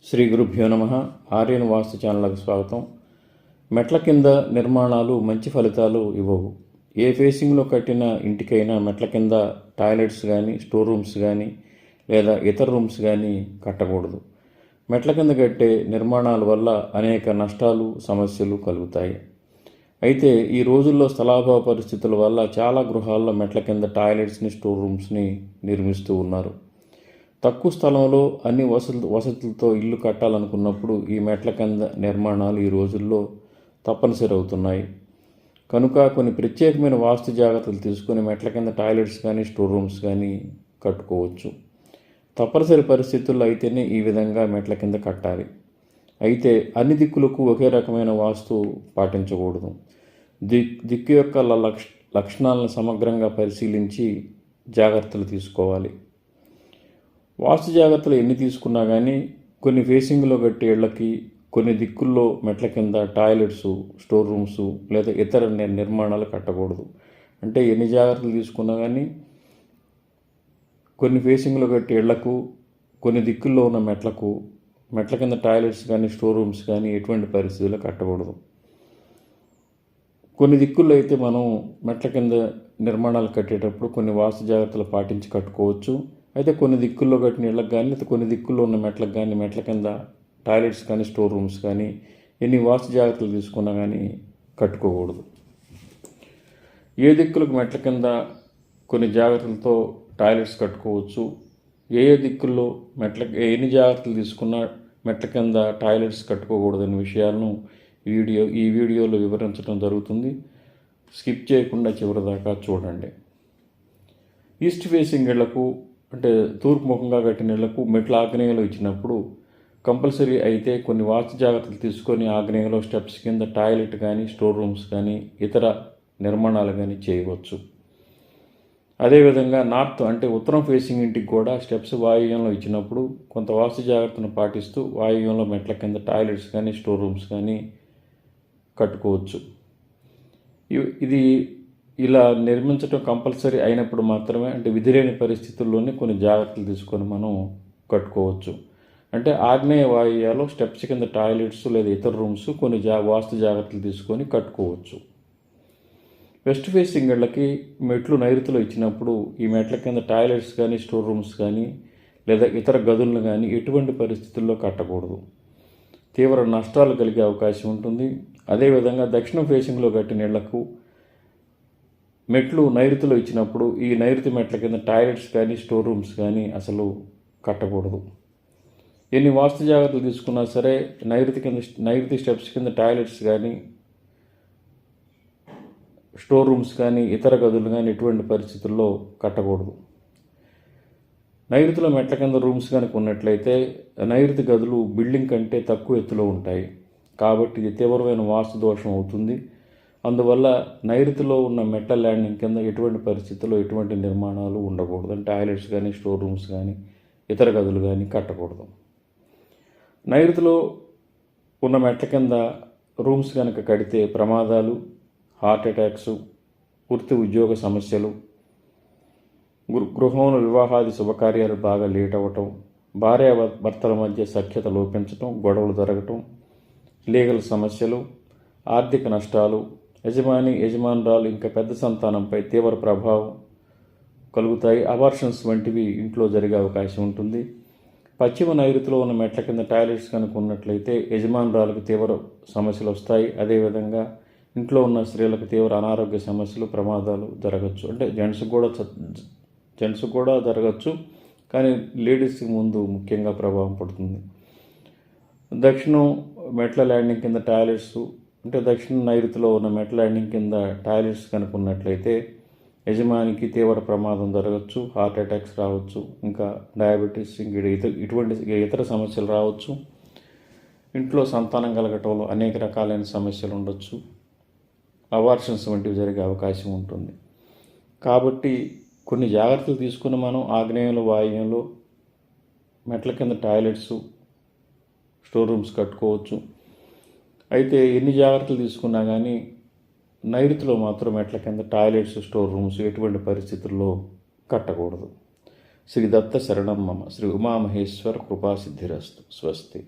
శ్రీ గురుభ్యో నమ. ఆర్యన్ వాస్తు ఛానల్కి స్వాగతం. మెట్ల కింద నిర్మాణాలు మంచి ఫలితాలు ఇవ్వవు. ఏ ఫేసింగ్లో కట్టిన ఇంటికైనా మెట్ల కింద టాయిలెట్స్ కానీ, స్టోర్ రూమ్స్ కానీ లేదా ఇతర రూమ్స్ కానీ కట్టకూడదు. మెట్ల కింద కట్టే నిర్మాణాల వల్ల అనేక నష్టాలు, సమస్యలు కలుగుతాయి. అయితే ఈ రోజుల్లో స్థలాభావ పరిస్థితుల వల్ల చాలా గృహాల్లో మెట్ల కింద టాయిలెట్స్ని, స్టోర్ రూమ్స్ని నిర్మిస్తూ ఉన్నారు. తక్కువ స్థలంలో అన్ని వసతులతో ఇల్లు కట్టాలనుకున్నప్పుడు ఈ మెట్ల కింద నిర్మాణాలు ఈ రోజుల్లో తప్పనిసరి అవుతున్నాయి. కనుక కొన్ని ప్రత్యేకమైన వాస్తు జాగ్రత్తలు తీసుకొని మెట్ల కింద టాయిలెట్స్ కానీ, స్టోర్ రూమ్స్ కానీ కట్టుకోవచ్చు. తప్పనిసరి పరిస్థితుల్లో అయితేనే ఈ విధంగా మెట్ల కింద కట్టాలి. అయితే అన్ని దిక్కులకు ఒకే రకమైన వాస్తు పాటించకూడదు. దిక్కు యొక్క లక్షణాలను సమగ్రంగా పరిశీలించి జాగ్రత్తలు తీసుకోవాలి. వాస్తు జాగ్రత్తలు ఎన్ని తీసుకున్నా కానీ కొన్ని ఫేసింగ్లో కట్టే ఇళ్లకి, కొన్ని దిక్కుల్లో మెట్ల కింద టాయిలెట్స్, స్టోర్ రూమ్స్ లేదా ఇతర నిర్మాణాలు కట్టకూడదు. అంటే ఎన్ని జాగ్రత్తలు తీసుకున్నా కానీ కొన్ని ఫేసింగ్లో కట్టే ఇళ్లకు, కొన్ని దిక్కుల్లో ఉన్న మెట్ల కింద టాయిలెట్స్ కానీ, స్టోర్ రూమ్స్ కానీ ఎటువంటి పరిస్థితుల్లో కట్టకూడదు. కొన్ని దిక్కుల్లో అయితే మనం మెట్ల కింద నిర్మాణాలు కట్టేటప్పుడు కొన్ని వాస్తు జాగ్రత్తలు పాటించి కట్టుకోవచ్చు. అయితే కొన్ని దిక్కుల్లో కట్టిన ఇళ్ళకి కానీ, లేదా కొన్ని దిక్కుల్లో ఉన్న మెట్లకు కానీ, మెట్ల కింద టాయిలెట్స్ కానీ, స్టోర్ రూమ్స్ కానీ ఎన్ని వాస్తు జాగ్రత్తలు తీసుకున్నా కానీ కట్టుకోకూడదు. ఏ దిక్కులకు మెట్ల కింద కొన్ని జాగ్రత్తలతో టాయిలెట్స్ కట్టుకోవచ్చు, ఏ దిక్కుల్లో ఎన్ని జాగ్రత్తలు తీసుకున్నా మెట్ల కింద టాయిలెట్స్ కట్టుకోకూడదనే విషయాలను ఈ వీడియోలో వివరించడం జరుగుతుంది. స్కిప్ చేయకుండా చివరి దాకా చూడండి. ఈస్ట్ ఫేసింగ్ ఇళ్లకు, అంటే తూర్పు ముఖంగా కట్టిన ఇళ్లకు మెట్ల ఆగ్నేయంలో ఇచ్చినప్పుడు కంపల్సరీ అయితే కొన్ని వాస్తు జాగ్రత్తలు తీసుకొని ఆగ్నేయంలో స్టెప్స్ కింద టాయిలెట్ కానీ, స్టోర్ రూమ్స్ కానీ ఇతర నిర్మాణాలు కానీ చేయవచ్చు. అదేవిధంగా నార్త్, అంటే ఉత్తరం ఫేసింగ్ ఇంటికి కూడా స్టెప్స్ వాయువ్యంలో ఇచ్చినప్పుడు కొంత వాస్తు జాగ్రత్తను పాటిస్తూ వాయువ్యంలో మెట్ల కింద టాయిలెట్స్ కానీ, స్టోర్ రూమ్స్ కానీ కట్టుకోవచ్చు. ఇది ఇలా నిర్మించడం కంపల్సరీ అయినప్పుడు మాత్రమే, అంటే విధిలేని పరిస్థితుల్లోనే కొన్ని జాగ్రత్తలు తీసుకొని మనం కట్టుకోవచ్చు. అంటే ఆగ్నేయ వాయువ్యాలో స్టెప్స్ కింద టాయిలెట్స్ లేదా ఇతర రూమ్స్ కొన్ని వాస్తు జాగ్రత్తలు తీసుకొని కట్టుకోవచ్చు. వెస్ట్ ఫేసింగ్ ఇళ్ళకి మెట్లు నైరుతిలో ఇచ్చినప్పుడు ఈ మెట్ల కింద టాయిలెట్స్ కానీ, స్టోర్ రూమ్స్ కానీ లేదా ఇతర గదులను కానీ ఎటువంటి పరిస్థితుల్లో కట్టకూడదు. తీవ్ర నష్టాలు కలిగే అవకాశం ఉంటుంది. అదేవిధంగా దక్షిణం ఫేసింగ్లో కట్టిన ఇళ్లకు మెట్లు నైరుతిలో ఇచ్చినప్పుడు ఈ నైరుతి మెట్ల కింద టాయిలెట్స్ కానీ, స్టోర్ రూమ్స్ కానీ అసలు కట్టకూడదు. ఎన్ని వాస్తు జాగ్రత్తలు తీసుకున్నా సరే నైరుతి స్టెప్స్ కింద టాయిలెట్స్ కానీ, స్టోర్ రూమ్స్ కానీ ఇతర గదులు కానీ ఎటువంటి పరిస్థితుల్లో కట్టకూడదు. నైరుతిలో మెట్ల కింద రూమ్స్ కనుక ఉన్నట్లయితే నైరుతి గదులు బిల్డింగ్ కంటే తక్కువ ఎత్తులో ఉంటాయి. కాబట్టి ఇది తీవ్రమైన వాస్తు దోషం అవుతుంది. అందువల్ల నైరుతిలో ఉన్న మెట్ల ల్యాండింగ్ కింద ఎటువంటి పరిస్థితుల్లో ఎటువంటి నిర్మాణాలు ఉండకూడదు. అంటే టాయిలెట్స్ కానీ, స్టోర్ రూమ్స్ కానీ ఇతర గదులు కానీ కట్టకూడదు. నైరుతిలో ఉన్న మెట్ల కింద రూమ్స్ కనుక కడితే ప్రమాదాలు, హార్ట్ అటాక్స్, వృత్తి ఉద్యోగ సమస్యలు, గృహంలో వివాహాది శుభకార్యాలు బాగా లేట్ అవ్వటం, భార్యాభర్తల మధ్య సఖ్యత లోపించటం, గొడవలు జరగటం, లీగల్ సమస్యలు, ఆర్థిక నష్టాలు, యజమానురాలు ఇంకా పెద్ద సంతానంపై తీవ్ర ప్రభావం కలుగుతాయి. అబార్షన్స్ వంటివి ఇంట్లో జరిగే అవకాశం ఉంటుంది. పశ్చిమ నైరుతిలో ఉన్న మెట్ల కింద టాయిలెట్స్ కనుక ఉన్నట్లయితే యజమానురాలకు తీవ్ర సమస్యలు వస్తాయి. అదేవిధంగా ఇంట్లో ఉన్న స్త్రీలకు తీవ్ర అనారోగ్య సమస్యలు, ప్రమాదాలు జరగచ్చు. అంటే జెంట్స్ కూడా జరగచ్చు, కానీ లేడీస్కి ముందు ముఖ్యంగా ప్రభావం పడుతుంది. దక్షిణం మెట్ల ల్యాండింగ్ కింద టాయిలెట్స్, అంటే దక్షిణ నైరుతిలో ఉన్న మెట్ల ల్యాండింగ్ కింద టాయిలెట్స్ కనుక ఉన్నట్లయితే యజమానికి తీవ్ర ప్రమాదం జరగచ్చు, హార్ట్ అటాక్స్ రావచ్చు, ఇంకా డయాబెటీస్, ఇటువంటి ఇతర సమస్యలు రావచ్చు. ఇంట్లో సంతానం కలగటంలో అనేక రకాలైన సమస్యలు ఉండొచ్చు. అబార్షన్స్ వంటివి జరిగే అవకాశం ఉంటుంది. కాబట్టి కొన్ని జాగ్రత్తలు తీసుకుని మనం ఆగ్నేయంలో, వాయువ్యంలో మెట్ల కింద టాయిలెట్స్, స్టోర్ రూమ్స్ కట్టుకోవచ్చు. అయితే ఎన్ని జాగ్రత్తలు తీసుకున్నా కానీ నైరుతిలో మాత్రం మెట్ల కింద టాయిలెట్స్, స్టోర్ రూమ్స్ ఎటువంటి పరిస్థితుల్లో కట్టకూడదు. శ్రీ దత్త శరణం మమ. శ్రీ ఉమామహేశ్వర కృపాసిద్ధిరస్తు. స్వస్తి.